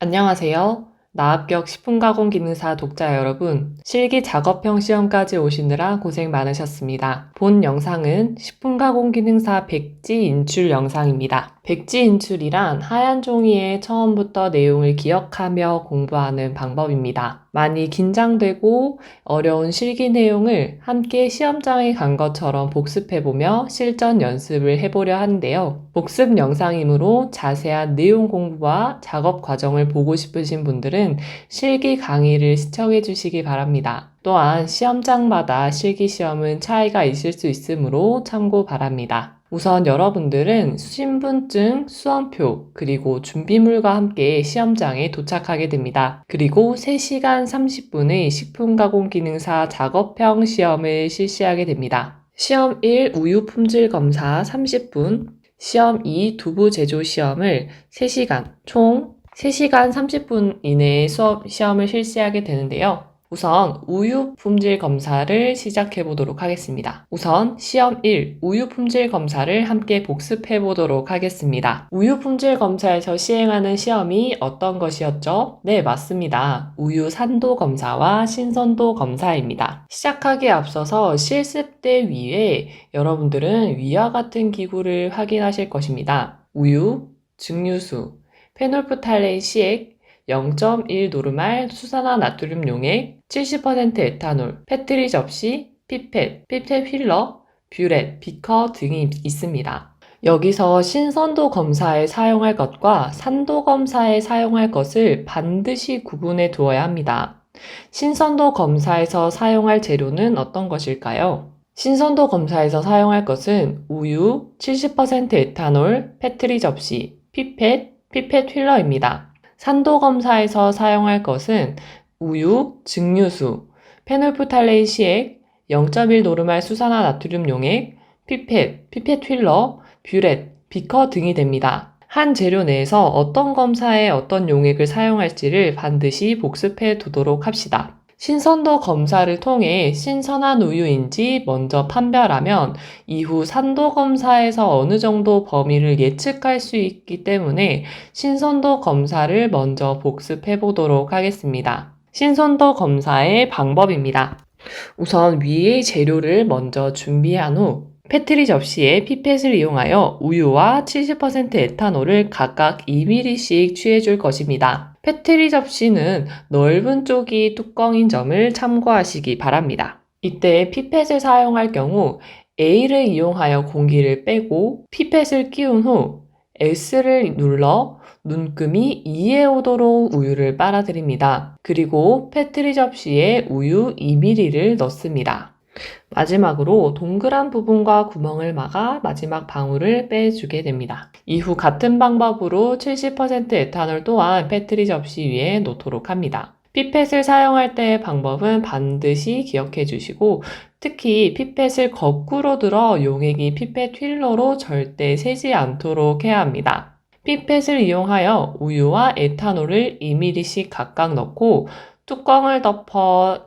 안녕하세요. 나합격 식품가공기능사 독자 여러분, 실기 작업형 시험까지 오시느라 고생 많으셨습니다. 본 영상은 식품가공기능사 백지 인출 영상입니다. 백지 인출이란 하얀 종이에 처음부터 내용을 기억하며 공부하는 방법입니다. 많이 긴장되고 어려운 실기 내용을 함께 시험장에 간 것처럼 복습해보며 실전 연습을 해보려 하는데요. 복습 영상이므로 자세한 내용 공부와 작업 과정을 보고 싶으신 분들은 실기 강의를 시청해 주시기 바랍니다. 또한 시험장마다 실기 시험은 차이가 있을 수 있으므로 참고 바랍니다. 우선 여러분들은 신분증, 수험표, 그리고 준비물과 함께 시험장에 도착하게 됩니다. 그리고 3시간 30분의 식품가공기능사 작업형 시험을 실시하게 됩니다. 시험 1 우유 품질 검사 30분, 시험 2 두부 제조 시험을 3시간, 총 3시간 30분 이내에 시험을 실시하게 되는데요. 우선 우유 품질 검사를 시작해 보도록 하겠습니다. 우선 시험 1 우유 품질 검사를 함께 복습해 보도록 하겠습니다. 우유 품질 검사에서 시행하는 시험이 어떤 것이었죠? 네, 맞습니다. 우유 산도 검사와 신선도 검사입니다. 시작하기에 앞서서 실습대 위에 여러분들은 위와 같은 기구를 확인하실 것입니다. 우유, 증류수, 페놀프탈레인 시액, 0.1 노르말 수산화 나트륨 용액, 70% 에탄올, 페트리 접시, 피펫, 피펫 휠러, 뷰렛, 비커 등이 있습니다. 여기서 신선도 검사에 사용할 것과 산도 검사에 사용할 것을 반드시 구분해 두어야 합니다. 신선도 검사에서 사용할 재료는 어떤 것일까요? 신선도 검사에서 사용할 것은 우유, 70% 에탄올, 페트리 접시, 피펫, 피펫 휠러입니다. 산도 검사에서 사용할 것은 우유, 증류수, 페놀프탈레인 시액, 0.1 노르말 수산화 나트륨 용액, 피펫, 피펫 휠러, 뷰렛, 비커 등이 됩니다. 한 재료 내에서 어떤 검사에 어떤 용액을 사용할지를 반드시 복습해 두도록 합시다. 신선도 검사를 통해 신선한 우유인지 먼저 판별하면 이후 산도 검사에서 어느 정도 범위를 예측할 수 있기 때문에 신선도 검사를 먼저 복습해 보도록 하겠습니다. 신선도 검사의 방법입니다. 우선 위의 재료를 먼저 준비한 후 페트리 접시에 피펫을 이용하여 우유와 70% 에탄올을 각각 2ml씩 취해줄 것입니다. 페트리 접시는 넓은 쪽이 뚜껑인 점을 참고하시기 바랍니다. 이때 피펫을 사용할 경우 A를 이용하여 공기를 빼고 피펫을 끼운 후 S를 눌러 눈금이 2에 오도록 우유를 빨아들입니다. 그리고 페트리 접시에 우유 2ml를 넣습니다. 마지막으로 동그란 부분과 구멍을 막아 마지막 방울을 빼주게 됩니다. 이후 같은 방법으로 70% 에탄올 또한 페트리 접시 위에 놓도록 합니다. 피펫을 사용할 때의 방법은 반드시 기억해 주시고 특히 피펫을 거꾸로 들어 용액이 피펫 휠러로 절대 새지 않도록 해야 합니다. 피펫을 이용하여 우유와 에탄올을 2ml씩 각각 넣고 뚜껑을 덮어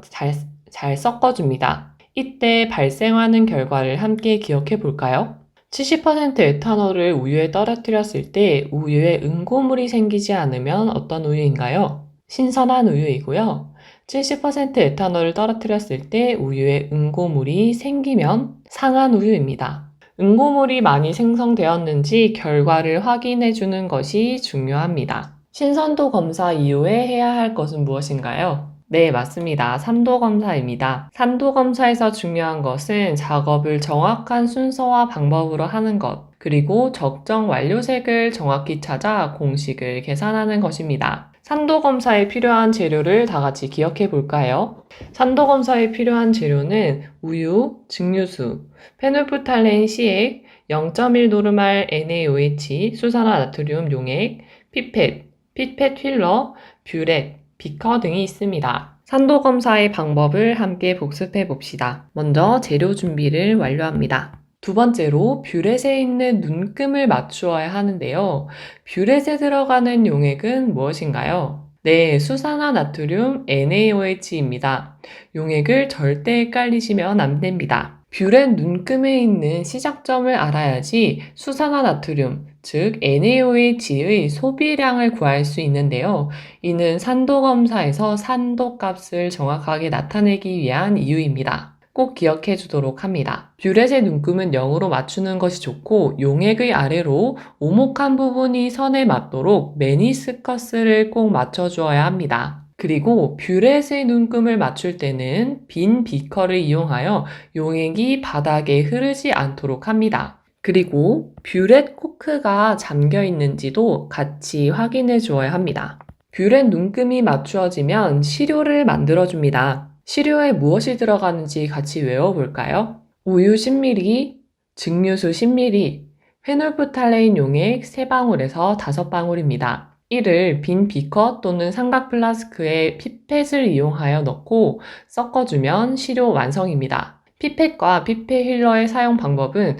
잘 섞어줍니다. 이때 발생하는 결과를 함께 기억해 볼까요? 70% 에탄올을 우유에 떨어뜨렸을 때 우유에 응고물이 생기지 않으면 어떤 우유인가요? 신선한 우유이고요. 70% 에탄올을 떨어뜨렸을 때 우유에 응고물이 생기면 상한 우유입니다. 응고물이 많이 생성되었는지 결과를 확인해 주는 것이 중요합니다. 신선도 검사 이후에 해야 할 것은 무엇인가요? 네, 맞습니다. 산도 검사입니다. 산도 검사에서 중요한 것은 작업을 정확한 순서와 방법으로 하는 것, 그리고 적정 완료색을 정확히 찾아 공식을 계산하는 것입니다. 산도 검사에 필요한 재료를 다 같이 기억해 볼까요? 산도 검사에 필요한 재료는 우유, 증류수, 페놀프탈레인 시액, 0.1 노르말 NaOH, 수산화 나트륨 용액, 피펫, 피펫 휠러, 뷰렛, 비커 등이 있습니다. 산도 검사의 방법을 함께 복습해 봅시다. 먼저 재료 준비를 완료합니다. 두 번째로 뷰렛에 있는 눈금을 맞추어야 하는데요. 뷰렛에 들어가는 용액은 무엇인가요? 네, 수산화 나트륨 NaOH입니다. 용액을 절대 헷갈리시면 안 됩니다. 뷰렛 눈금에 있는 시작점을 알아야지 수산화나트륨, 즉 NaOH의 소비량을 구할 수 있는데요. 이는 산도 검사에서 산도 값을 정확하게 나타내기 위한 이유입니다. 꼭 기억해 주도록 합니다. 뷰렛의 눈금은 0으로 맞추는 것이 좋고 용액의 아래로 오목한 부분이 선에 맞도록 메니스커스를 꼭 맞춰주어야 합니다. 그리고 뷰렛의 눈금을 맞출 때는 빈 비커를 이용하여 용액이 바닥에 흐르지 않도록 합니다. 그리고 뷰렛 코크가 잠겨 있는지도 같이 확인해 주어야 합니다. 뷰렛 눈금이 맞추어지면 시료를 만들어줍니다. 시료에 무엇이 들어가는지 같이 외워볼까요? 우유 10ml, 증류수 10ml, 페놀프탈레인 용액 3방울에서 5방울입니다. 이를 빈 비커 또는 삼각 플라스크에 피펫을 이용하여 넣고 섞어주면 시료 완성입니다. 피펫과 피펫 힐러의 사용 방법은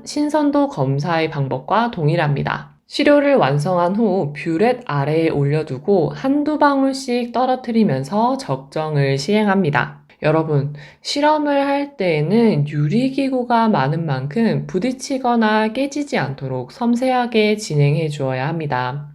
신선도 검사의 방법과 동일합니다. 시료를 완성한 후 뷰렛 아래에 올려두고 한두 방울씩 떨어뜨리면서 적정을 시행합니다. 여러분, 실험을 할 때에는 유리기구가 많은 만큼 부딪히거나 깨지지 않도록 섬세하게 진행해 주어야 합니다.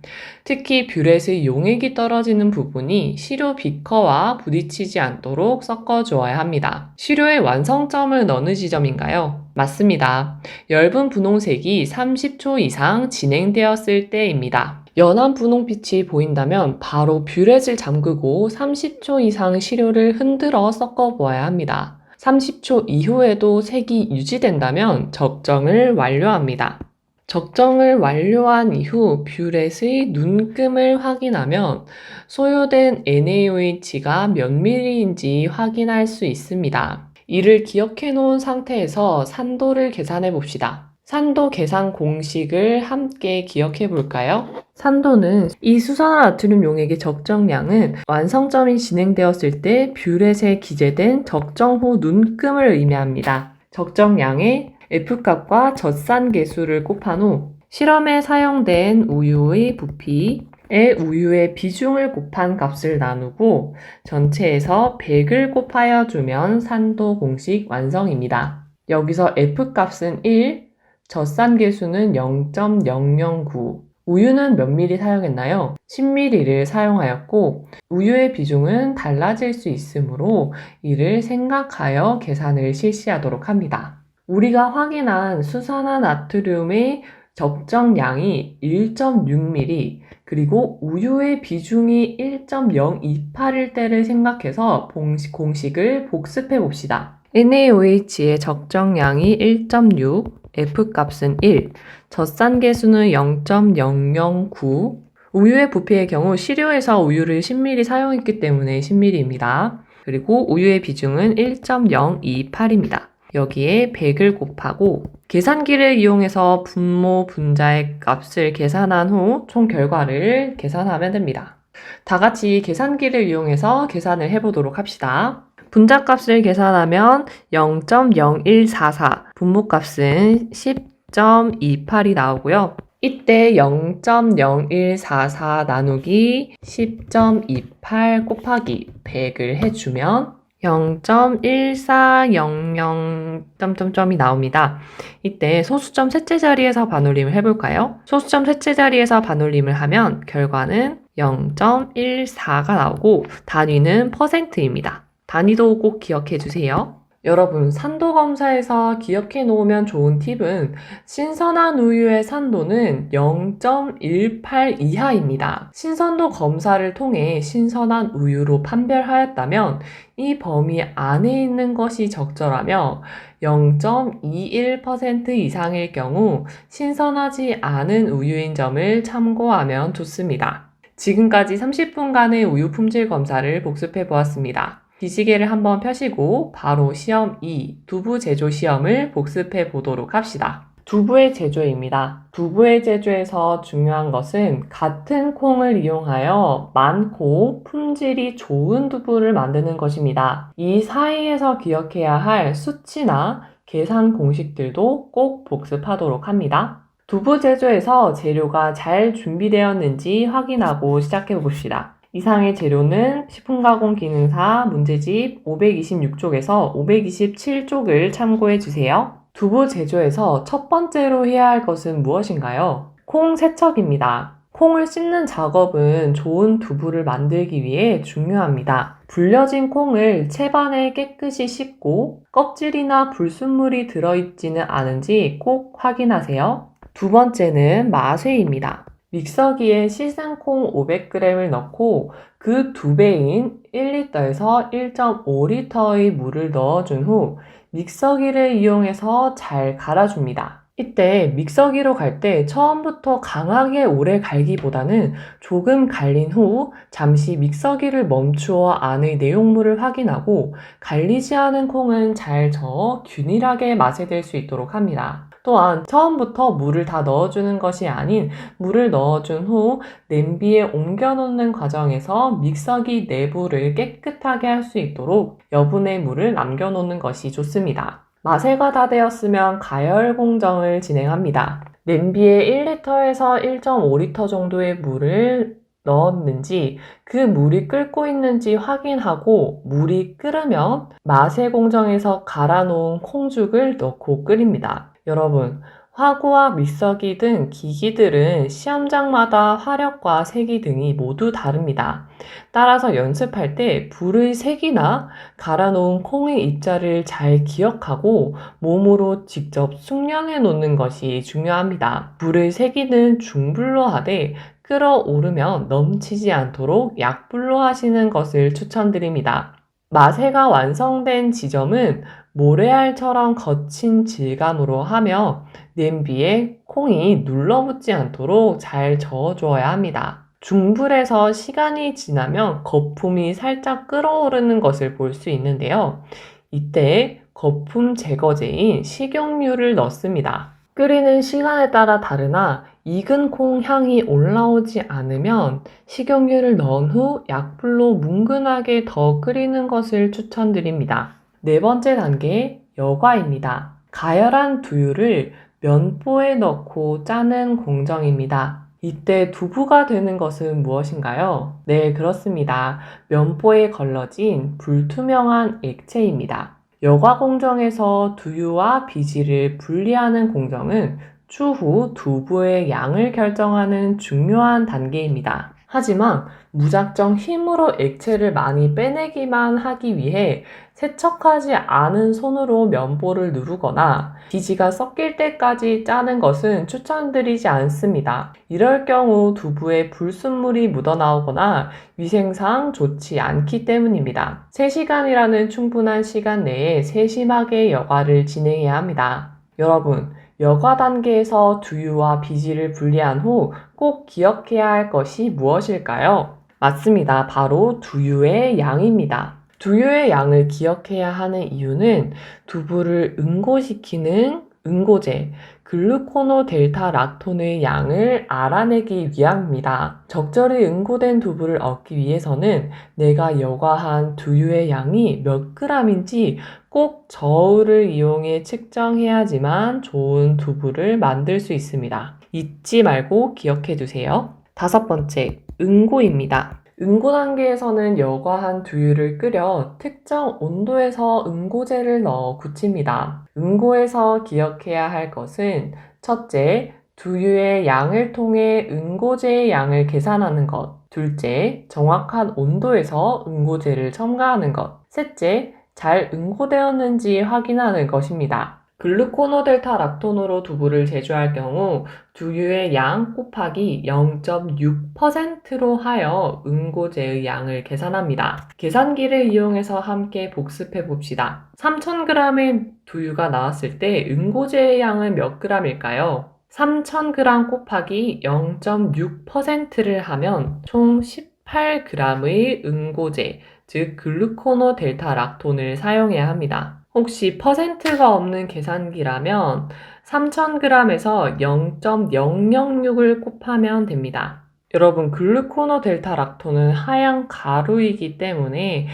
특히 뷰렛의 용액이 떨어지는 부분이 시료 비커와 부딪히지 않도록 섞어 주어야 합니다. 시료의 완성점은 어느 지점인가요? 맞습니다. 엷은 분홍색이 30초 이상 진행되었을 때입니다. 연한 분홍빛이 보인다면 바로 뷰렛을 잠그고 30초 이상 시료를 흔들어 섞어 보아야 합니다. 30초 이후에도 색이 유지된다면 적정을 완료합니다. 적정을 완료한 이후 뷰렛의 눈금을 확인하면 소요된 NaOH가 몇 ml인지 확인할 수 있습니다. 이를 기억해 놓은 상태에서 산도를 계산해 봅시다. 산도 계산 공식을 함께 기억해 볼까요? 산도는 이 수산화나트륨 용액의 적정량은 완성점이 진행되었을 때 뷰렛에 기재된 적정 후 눈금을 의미합니다. 적정량의 F값과 젖산계수를 곱한 후 실험에 사용된 우유의 부피에 우유의 비중을 곱한 값을 나누고 전체에서 100을 곱하여 주면 산도 공식 완성입니다. 여기서 F값은 1, 젖산계수는 0.009, 우유는 몇 ml 사용했나요? 10ml를 사용하였고 우유의 비중은 달라질 수 있으므로 이를 생각하여 계산을 실시하도록 합니다. 우리가 확인한 수산화나트륨의 적정량이 1.6ml 그리고 우유의 비중이 1.028일 때를 생각해서 공식을 복습해 봅시다. NaOH의 적정량이 1.6, F값은 1, 젖산계수는 0.009, 우유의 부피의 경우 시료에서 우유를 10ml 사용했기 때문에 10ml입니다. 그리고 우유의 비중은 1.028입니다. 여기에 100을 곱하고 계산기를 이용해서 분모 분자의 값을 계산한 후 총 결과를 계산하면 됩니다. 다 같이 계산기를 이용해서 계산을 해보도록 합시다. 분자값을 계산하면 0.0144, 분모값은 10.28이 나오고요. 이때 0.0144 나누기 10.28 곱하기 100을 해주면 0.1400점점점이 나옵니다. 이때 소수점 셋째 자리에서 반올림을 해볼까요? 소수점 셋째 자리에서 반올림을 하면 결과는 0.14가 나오고 단위는 %입니다. 단위도 꼭 기억해 주세요. 여러분, 산도 검사에서 기억해 놓으면 좋은 팁은 신선한 우유의 산도는 0.18 이하입니다. 신선도 검사를 통해 신선한 우유로 판별하였다면 이 범위 안에 있는 것이 적절하며 0.21% 이상일 경우 신선하지 않은 우유인 점을 참고하면 좋습니다. 지금까지 30분간의 우유 품질 검사를 복습해 보았습니다. 기시계를 한번 펴시고 바로 시험 2, 두부 제조 시험을 복습해 보도록 합시다. 두부의 제조입니다. 두부의 제조에서 중요한 것은 같은 콩을 이용하여 많고 품질이 좋은 두부를 만드는 것입니다. 이 사이에서 기억해야 할 수치나 계산 공식들도 꼭 복습하도록 합니다. 두부 제조에서 재료가 잘 준비되었는지 확인하고 시작해 봅시다. 이상의 재료는 식품가공기능사 문제집 526쪽에서 527쪽을 참고해 주세요. 두부 제조에서 첫 번째로 해야 할 것은 무엇인가요? 콩 세척입니다. 콩을 씻는 작업은 좋은 두부를 만들기 위해 중요합니다. 불려진 콩을 채반에 깨끗이 씻고 껍질이나 불순물이 들어있지는 않은지 꼭 확인하세요. 두 번째는 마쇠입니다. 믹서기에 씻은 콩 500g을 넣고 그 2배인 1리터에서 1.5리터의 물을 넣어준 후 믹서기를 이용해서 잘 갈아줍니다. 이때 믹서기로 갈 때 처음부터 강하게 오래 갈기보다는 조금 갈린 후 잠시 믹서기를 멈추어 안의 내용물을 확인하고 갈리지 않은 콩은 잘 저어 균일하게 맛이 될 수 있도록 합니다. 또한 처음부터 물을 다 넣어주는 것이 아닌 물을 넣어준 후 냄비에 옮겨 놓는 과정에서 믹서기 내부를 깨끗하게 할 수 있도록 여분의 물을 남겨 놓는 것이 좋습니다. 마쇠가 다 되었으면 가열 공정을 진행합니다. 냄비에 1리터에서 1.5리터 정도의 물을 넣었는지 그 물이 끓고 있는지 확인하고 물이 끓으면 마쇠 공정에서 갈아 놓은 콩죽을 넣고 끓입니다. 여러분, 화구와 믹서기 등 기기들은 시험장마다 화력과 색이 등이 모두 다릅니다. 따라서 연습할 때 불의 색이나 갈아놓은 콩의 입자를 잘 기억하고 몸으로 직접 숙련해 놓는 것이 중요합니다. 불의 세기는 중불로 하되 끓어오르면 넘치지 않도록 약불로 하시는 것을 추천드립니다. 마쇠가 완성된 지점은 모래알처럼 거친 질감으로 하며 냄비에 콩이 눌러붙지 않도록 잘 저어주어야 합니다. 중불에서 시간이 지나면 거품이 살짝 끓어오르는 것을 볼 수 있는데요. 이때 거품 제거제인 식용유를 넣습니다. 끓이는 시간에 따라 다르나 익은 콩 향이 올라오지 않으면 식용유를 넣은 후 약불로 뭉근하게 더 끓이는 것을 추천드립니다. 네 번째 단계, 여과입니다. 가열한 두유를 면보에 넣고 짜는 공정입니다. 이때 두부가 되는 것은 무엇인가요? 네, 그렇습니다. 면보에 걸러진 불투명한 액체입니다. 여과 공정에서 두유와 비지를 분리하는 공정은 추후 두부의 양을 결정하는 중요한 단계입니다. 하지만 무작정 힘으로 액체를 많이 빼내기만 하기 위해 세척하지 않은 손으로 면보를 누르거나 비지가 섞일 때까지 짜는 것은 추천드리지 않습니다. 이럴 경우 두부에 불순물이 묻어나오거나 위생상 좋지 않기 때문입니다. 3시간이라는 충분한 시간 내에 세심하게 여과를 진행해야 합니다. 여러분, 여과 단계에서 두유와 비지를 분리한 후 꼭 기억해야 할 것이 무엇일까요? 맞습니다. 바로 두유의 양입니다. 두유의 양을 기억해야 하는 이유는 두부를 응고시키는 응고제, 글루코노 델타 락톤의 양을 알아내기 위함입니다. 적절히 응고된 두부를 얻기 위해서는 내가 여과한 두유의 양이 몇 g인지 꼭 저울을 이용해 측정해야지만 좋은 두부를 만들 수 있습니다. 잊지 말고 기억해 두세요. 5번째, 응고입니다. 응고 단계에서는 여과한 두유를 끓여 특정 온도에서 응고제를 넣어 굳힙니다. 응고에서 기억해야 할 것은 첫째, 두유의 양을 통해 응고제의 양을 계산하는 것. 둘째, 정확한 온도에서 응고제를 첨가하는 것. 셋째, 잘 응고되었는지 확인하는 것입니다. 글루코노 델타 락톤으로 두부를 제조할 경우 두유의 양 곱하기 0.6%로 하여 응고제의 양을 계산합니다. 계산기를 이용해서 함께 복습해 봅시다. 3000g의 두유가 나왔을 때 응고제의 양은 몇 g일까요? 3000g 곱하기 0.6%를 하면 총 18g의 응고제, 즉 글루코노 델타 락톤을 사용해야 합니다. 혹시 퍼센트가 없는 계산기라면 3000g에서 0.006을 곱하면 됩니다. 여러분, 글루코노 델타 락톤은 하얀 가루이기 때문에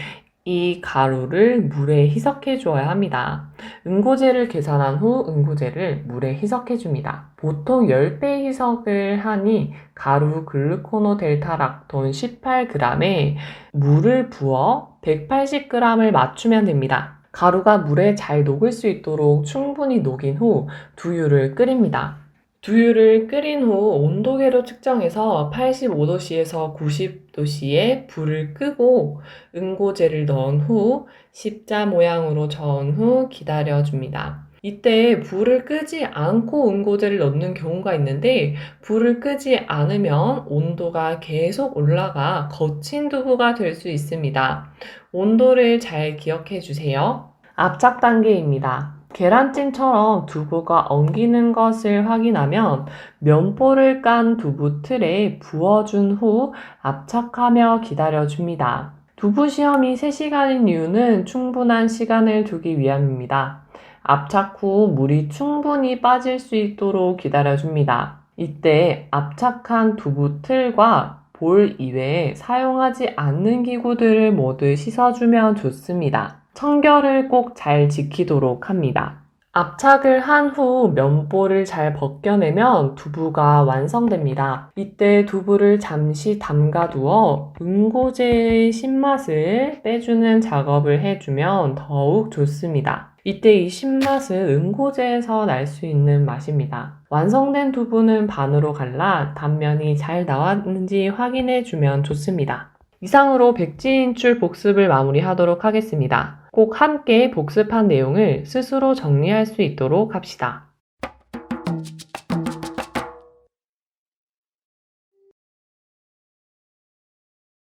이 가루를 물에 희석해 주어야 합니다. 응고제를 계산한 후 응고제를 물에 희석해 줍니다. 보통 10배 희석을 하니 가루 글루코노델타락톤 18g에 물을 부어 180g을 맞추면 됩니다. 가루가 물에 잘 녹을 수 있도록 충분히 녹인 후 두유를 끓입니다. 두유를 끓인 후 온도계로 측정해서 85도씨에서 90도씨에 불을 끄고 응고제를 넣은 후 십자 모양으로 저은 후 기다려줍니다. 이때 불을 끄지 않고 응고제를 넣는 경우가 있는데 불을 끄지 않으면 온도가 계속 올라가 거친 두부가 될 수 있습니다. 온도를 잘 기억해 주세요. 압착 단계입니다. 계란찜처럼 두부가 엉기는 것을 확인하면 면보를 깐 두부 틀에 부어준 후 압착하며 기다려줍니다. 두부 시험이 3시간인 이유는 충분한 시간을 두기 위함입니다. 압착 후 물이 충분히 빠질 수 있도록 기다려줍니다. 이때 압착한 두부 틀과 볼 이외에 사용하지 않는 기구들을 모두 씻어주면 좋습니다. 청결을 꼭 잘 지키도록 합니다. 압착을 한 후 면보를 잘 벗겨내면 두부가 완성됩니다. 이때 두부를 잠시 담가두어 응고제의 신맛을 빼주는 작업을 해주면 더욱 좋습니다. 이때 이 신맛은 응고제에서 날 수 있는 맛입니다. 완성된 두부는 반으로 갈라 단면이 잘 나왔는지 확인해주면 좋습니다. 이상으로 백지인출 복습을 마무리하도록 하겠습니다. 꼭 함께 복습한 내용을 스스로 정리할 수 있도록 합시다.